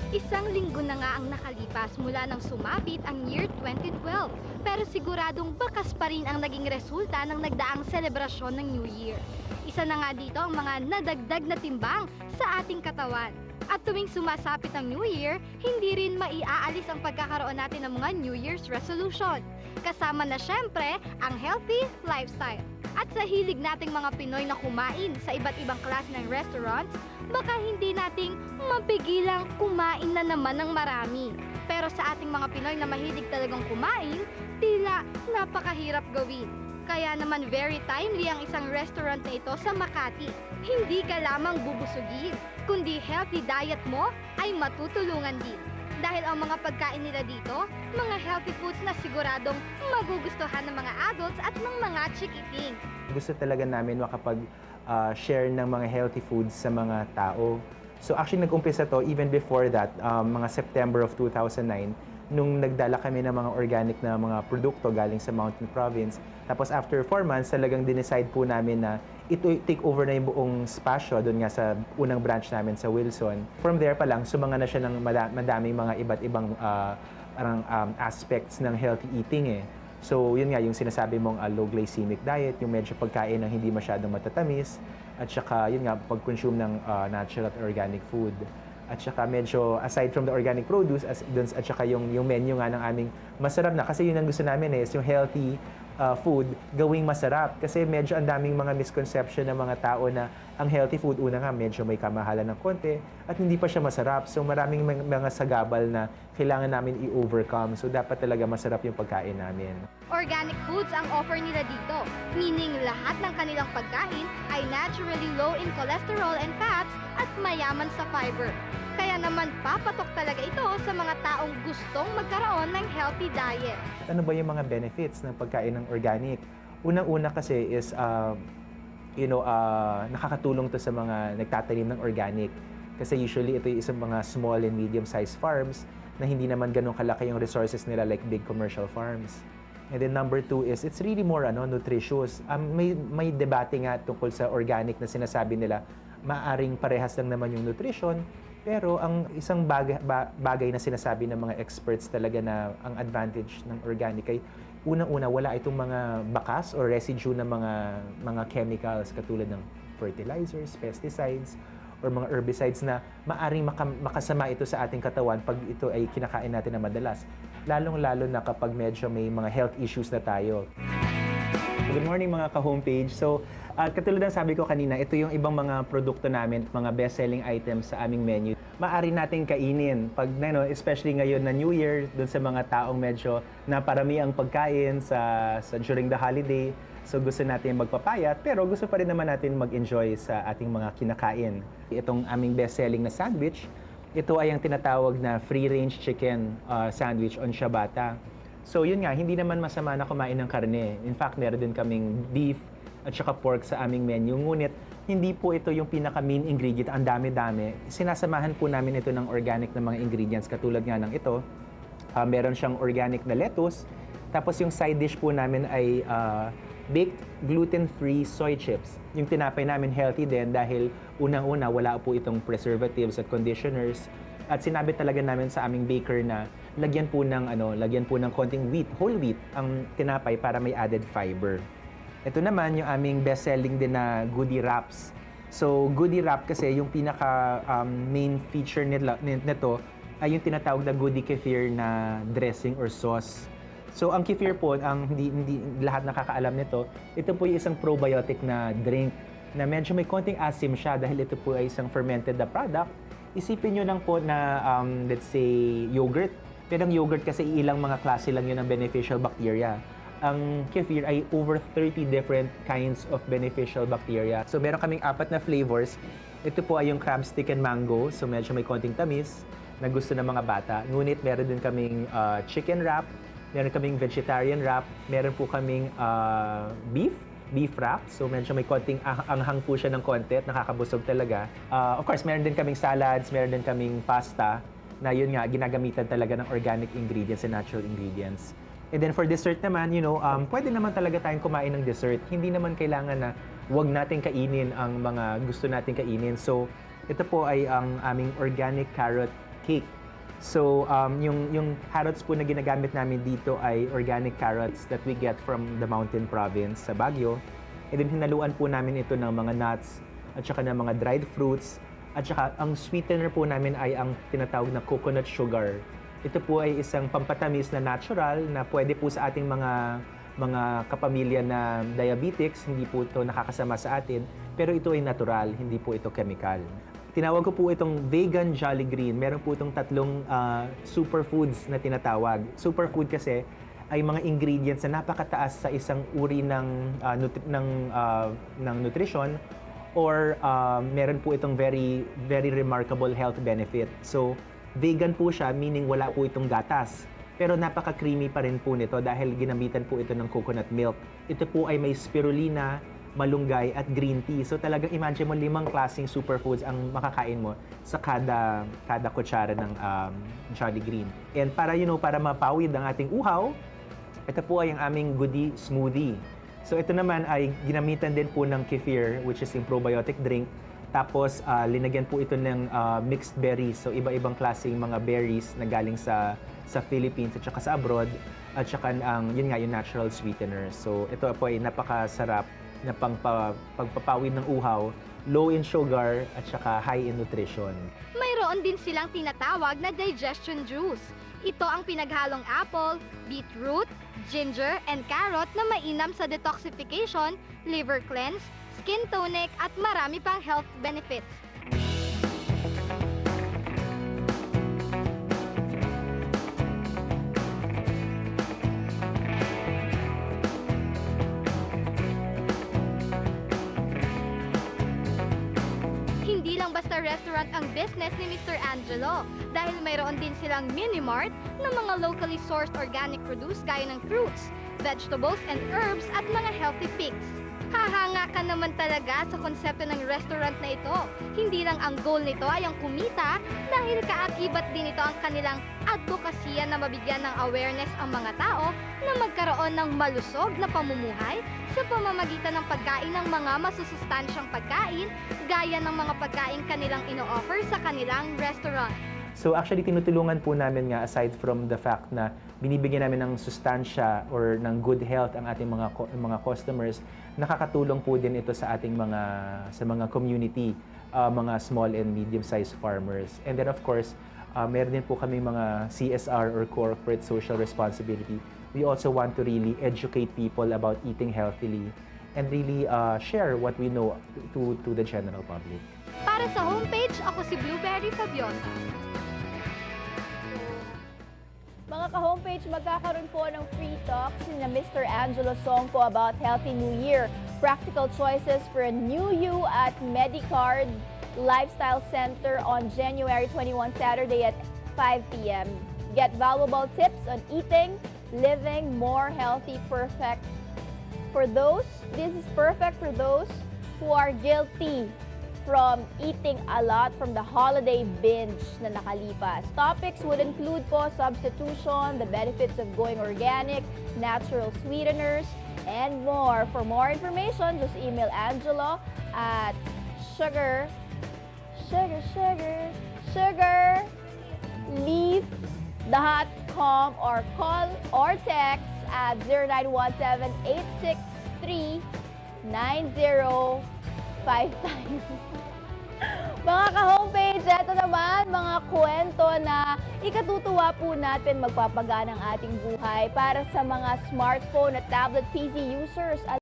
Isang linggo na nga ang nakalipas mula nang sumapit ang year 2012. Pero siguradong bakas pa rin ang naging resulta ng nagdaang selebrasyon ng New Year. Isa na nga dito ang mga nadagdag na timbang sa ating katawan. At tuwing sumasapit ang New Year, hindi rin maiaalis ang pagkakaroon natin ng mga New Year's resolution. Kasama na syempre ang healthy lifestyle. At sa hilig nating mga Pinoy na kumain sa iba't ibang klase ng restaurants, baka hindi nating mapigilang kumain na naman ng marami. Pero sa ating mga Pinoy na mahilig talagang kumain, tila napakahirap gawin. Kaya naman very timely ang isang restaurant na ito sa Makati. Hindi ka lamang bubusugin, kundi healthy diet mo ay matutulungan din. Dahil ang mga pagkain nila dito, mga healthy foods na siguradong magugustuhan ng mga adults at ng mga chikiting. Gusto talaga namin makapag-share ng mga healthy foods sa mga tao. So actually nag-umpisa to even before that, mga September of 2009, nung nagdala kami ng mga organic na mga produkto galing sa Mountain Province. Tapos after 4 months, talagang dinecide po namin na ito take over na yung buong spasyo doon nga sa unang branch namin sa Wilson. From there pa lang, sumanga na siya ng madaming mga iba't ibang aspects ng healthy eating eh. So yun nga, yung sinasabi mong low glycemic diet, yung medyo pagkain ng hindi masyadong matatamis, at saka yun nga, pag-consume ng natural at organic food. At saka medyo aside from the organic produce, at saka yung menu nga ng aming masarap na, kasi yun ang gusto namin is yung healthy food gawing masarap. Kasi medyo ang daming mga misconception ng mga tao na ang healthy food, una nga medyo may kamahalan ng konti at hindi pa siya masarap. So maraming mga sagabal na kailangan namin i-overcome. So dapat talaga masarap yung pagkain namin. Organic foods ang offer nila dito, meaning lahat ng kanilang pagkain ay naturally low in cholesterol and fats at mayaman sa fiber. Kaya naman papatok talaga ito sa mga taong gustong magkaroon ng healthy diet. Ano ba yung mga benefits ng pagkain ng organic? Unang-una kasi is, nakakatulong to sa mga nagtatanim ng organic. Kasi usually ito yung isang mga small and medium-sized farms na hindi naman ganun kalaki yung resources nila like big commercial farms. And then number 2 is, it's really more nutritious. May debate nga tungkol sa organic na sinasabi nila, maaring parehas lang naman yung nutrition, pero ang isang bagay na sinasabi ng mga experts talaga na ang advantage ng organic ay unang-una, wala itong mga bakas or residue ng mga chemicals katulad ng fertilizers, pesticides, or mga herbicides na maaring makasama ito sa ating katawan pag ito ay kinakain natin na madalas. Lalong-lalo na kapag medyo may mga health issues na tayo. Good morning mga ka-homepage. So, katulad ng sabi ko kanina, ito yung ibang mga produkto namin, mga best-selling items sa aming menu. Maaari natin kainin pag especially ngayon na New Year, dun sa mga taong medyo naparami ang pagkain during the holiday. So gusto natin magpapayat, pero gusto pa rin naman natin mag-enjoy sa ating mga kinakain. Itong aming best-selling na sandwich, ito ay ang tinatawag na free-range chicken sandwich on ciabatta. So yun nga, hindi naman masama na kumain ng karne. In fact, meron din kaming beef at saka pork sa aming menu. Ngunit, hindi po ito yung pinaka-main ingredient. Ang dami-dami. Sinasamahan po namin ito ng organic na mga ingredients. Katulad nga ng ito, meron siyang organic na lettuce. Tapos yung side dish po namin ay baked gluten-free soy chips. Yung tinapay namin healthy din dahil unang-una wala po itong preservatives at conditioners. At sinabi talaga namin sa aming baker na lagyan po ng konting wheat, whole wheat ang tinapay para may added fiber. Ito naman yung aming best-selling din na goodie wraps. So goodie wrap kasi yung pinaka main feature nito ay yung tinatawag na goodie kefir na dressing or sauce. So ang kefir po, ang hindi lahat nakakaalam nito, ito po yung isang probiotic na drink na medyo may konting asim siya dahil ito po ay isang fermented na product. Isipin nyo lang po na, let's say, yogurt. Pero ang yogurt kasi ilang mga klase lang yun ng beneficial bacteria. Ang kefir ay over 30 different kinds of beneficial bacteria. So meron kaming 4 na flavors. Ito po ay yung crab stick and mango. So medyo may konting tamis na gusto ng mga bata. Ngunit meron din kaming chicken wrap. Meron kaming vegetarian wrap. Meron po kaming beef wrap. So medyo may konting anghang po siya ng konti at nakakabusog talaga. Of course, meron din kaming salads, meron din kaming pasta na yun nga, ginagamitan talaga ng organic ingredients and natural ingredients. And then for dessert naman, pwede naman talaga tayong kumain ng dessert. Hindi naman kailangan na wag natin kainin ang mga gusto natin kainin. So ito po ay ang aming organic carrot cake. So, yung carrots po na ginagamit namin dito ay organic carrots that we get from the mountain province sa Baguio. And then hinaluan po namin ito ng mga nuts at saka ng mga dried fruits. At saka ang sweetener po namin ay ang tinatawag na coconut sugar. Ito po ay isang pampatamis na natural na pwede po sa ating mga kapamilya na diabetics, hindi po ito nakakasama sa atin, pero ito ay natural, hindi po ito chemical. Tinawag ko po itong vegan Jolly Green. Meron po itong tatlong superfoods na tinatawag. Superfood kasi ay mga ingredients na napakataas sa isang uri ng nutrition or meron po itong very very remarkable health benefit. So, vegan po siya, meaning wala po itong gatas. Pero napaka-creamy pa rin po nito dahil ginamitan po ito ng coconut milk. Ito po ay may spirulina, malunggay at green tea. So talagang imagine mo 5 klaseng superfoods ang makakain mo sa kada kutsara ng Jolly Green. And para para mapawid ang ating uhaw, ito po ay ang aming goodie smoothie. So ito naman ay ginamitan din po ng kefir, which is yung probiotic drink. Tapos linagyan po ito ng mixed berries. So iba-ibang klaseng mga berries na galing sa Philippines at saka sa abroad. At saka yun nga, yung natural sweeteners. So ito po ay napakasarap na pagpapawid ng uhaw, low in sugar at saka high in nutrition. Mayroon din silang tinatawag na digestion juice. Ito ang pinaghalong apple, beetroot, ginger, and carrot na mainam sa detoxification, liver cleanse, skin tonic, at marami pang health benefits. Hindi lang basta restaurant ang business ni Mr. Angelo dahil mayroon din silang mini-mart ng mga locally sourced organic produce gaya ng fruits, vegetables, and herbs at mga healthy picks. Hahanga ka naman talaga sa konsepto ng restaurant na ito. Hindi lang ang goal nito ay ang kumita dahil kaakibat din ito ang kanilang advokasya na mabigyan ng awareness ang mga tao na magkaroon ng malusog na pamumuhay sa pamamagitan ng pagkain ng mga masusustansyang pagkain gaya ng mga pagkain kanilang ino-offer sa kanilang restaurant. So actually, tinutulungan po namin nga, aside from the fact na binibigyan namin ng sustansya or ng good health ang ating mga customers, nakakatulong po din ito sa ating mga community, mga small and medium-sized farmers. And then of course, meron din po kami mga CSR or corporate social responsibility. We also want to really educate people about eating healthily and really share what we know to the general public. Para sa homepage, ako si Blueberry Fabiosa. Mga ka-homepage, magkakaroon po ng free talks ni Mr. Angelo Songco about Healthy New Year. Practical choices for a new you at Medicard Lifestyle Center on January 21, Saturday at 5 p.m. Get valuable tips on eating, living more healthy, perfect for those. This is perfect for those who are guilty from eating a lot from the holiday binge na nakalipas. Topics would include po substitution, the benefits of going organic, natural sweeteners, and more. For more information, just email Angelo at sugarleaf.com or call or text at 0917-863-9055. Mga ka-homepage, ito naman mga kwento na ikatutuwa po natin magpapagaan ang ating buhay para sa mga smartphone at tablet PC users.